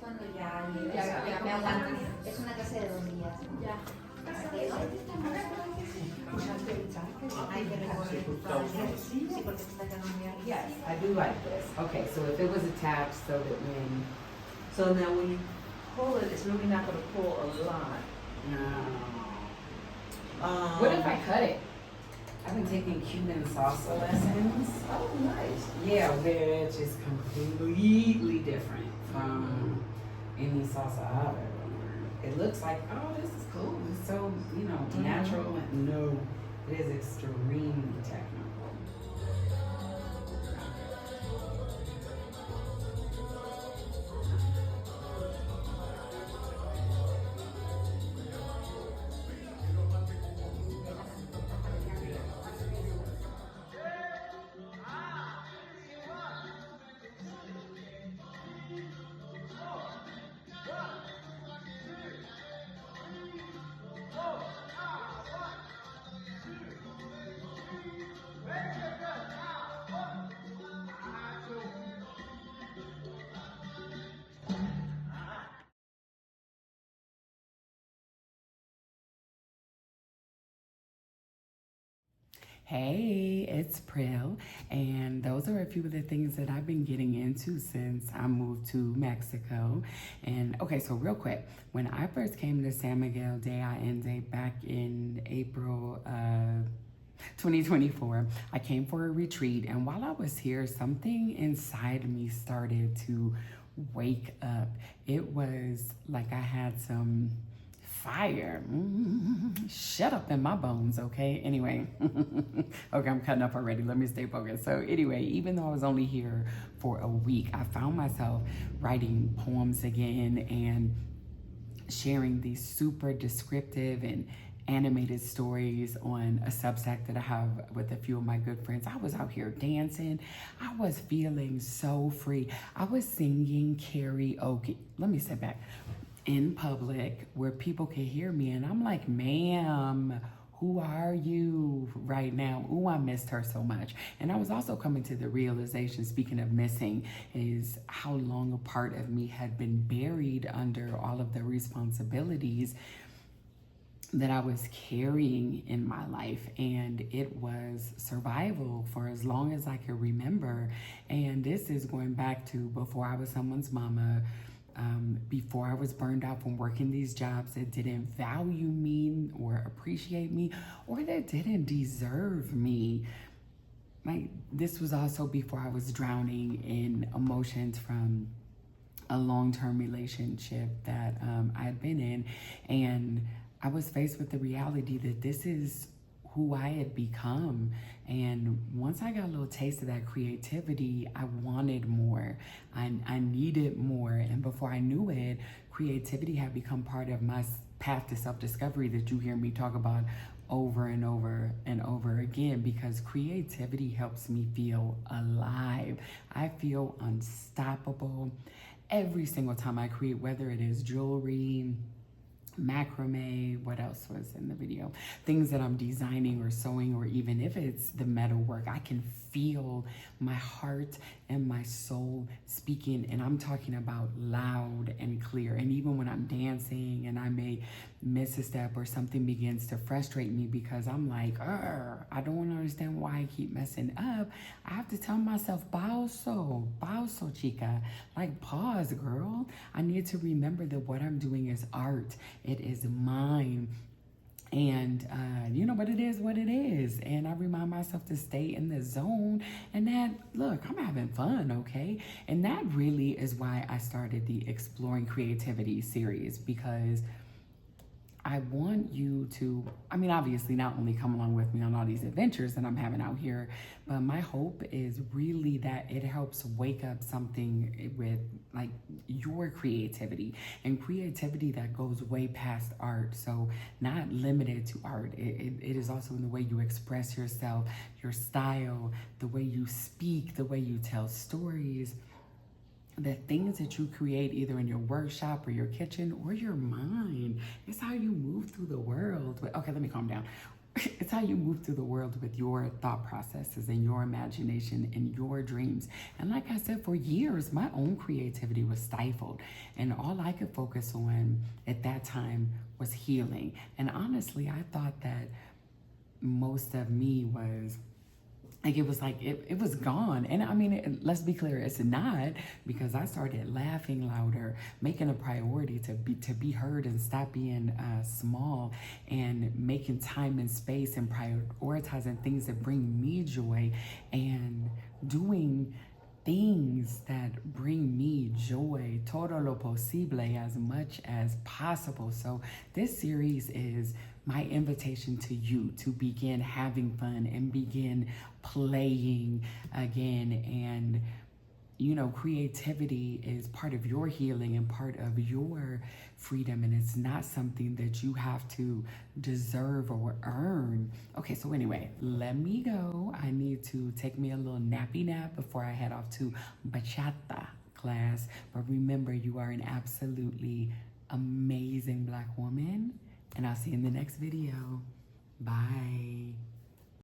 cuando ya me aguantan. Es una clase de 2 días. Ya. Hay que recorrer todas las. Sí, porque se está quedando muy arriba. Yes, I do like this. Okay, so if it was attached so that when... So now when you pull it, it's really not going to pull a lot. What if I cut it? I've been taking Cuban salsa lessons. Oh, nice. Yeah, which is completely different from any salsa I've ever learned. It looks like, oh, this is cool. It's so, natural. No, it is extremely technical. Hey, it's Pryl, and those are a few of the things that I've been getting into since I moved to Mexico. And okay, so real quick, when I first came to San Miguel de Allende back in April 2024, I came for a retreat, and while I was here, something inside me started to wake up. It was like I had some fire. Shut up in my bones, okay? Anyway, okay, I'm cutting up already. Let me stay focused. So anyway, even though I was only here for a week, I found myself writing poems again and sharing these super descriptive and animated stories on a Substack that I have with a few of my good friends. I was out here dancing. I was feeling so free. I was singing karaoke. Let me step back. In public where people can hear me, and I'm like, ma'am, who are you right now? Ooh, I missed her so much. And I was also coming to the realization, speaking of missing, is how long a part of me had been buried under all of the responsibilities that I was carrying in my life, and it was survival for as long as I could remember. And this is going back to before I was someone's mama, before I was burned out from working these jobs that didn't value me or appreciate me or that didn't deserve me. Like, this was also before I was drowning in emotions from a long-term relationship that I had been in, and I was faced with the reality that this is who I had become. And once I got a little taste of that creativity, I wanted more. I needed more. And before I knew it, creativity had become part of my path to self-discovery that you hear me talk about over and over and over again, because creativity helps me feel alive. I feel unstoppable every single time I create, whether it is jewelry, macrame, what else was in the video, things that I'm designing or sewing, or even if it's the metal work, I can feel my heart and my soul speaking, and I'm talking about loud and clear. And even when I'm dancing and I may miss a step or something begins to frustrate me because I'm like, I don't understand why I keep messing up, I have to tell myself, pauso chica, like pause, girl. I need to remember that what I'm doing is art. It is mine. And but it is what it is. And I remind myself to stay in the zone and that, look, I'm having fun, okay? And that really is why I started the Exploring Creativity series, because I want you to, obviously not only come along with me on all these adventures that I'm having out here, but my hope is really that it helps wake up something with like your creativity, and creativity that goes way past art. So not limited to art. It is also in the way you express yourself, your style, the way you speak, the way you tell stories, the things that you create either in your workshop or your kitchen or your mind. It's how you move through the world. Okay, let me calm down. It's how you move through the world with your thought processes and your imagination and your dreams. And like I said, for years, my own creativity was stifled. And all I could focus on at that time was healing. And honestly, I thought that most of me was like, it was gone. And I mean, let's be clear, it's not, because I started laughing louder, making a priority to be heard and stop being small, and making time and space and prioritizing things that bring me joy, and doing things that bring me joy, todo lo posible, as much as possible. So this series is my invitation to you to begin having fun and begin playing again. And you know, creativity is part of your healing and part of your freedom, and it's not something that you have to deserve or earn. Okay, so anyway, let me go. I need to take me a little nappy nap before I head off to bachata class. But remember, you are an absolutely amazing Black woman, and I'll see you in the next video. Bye.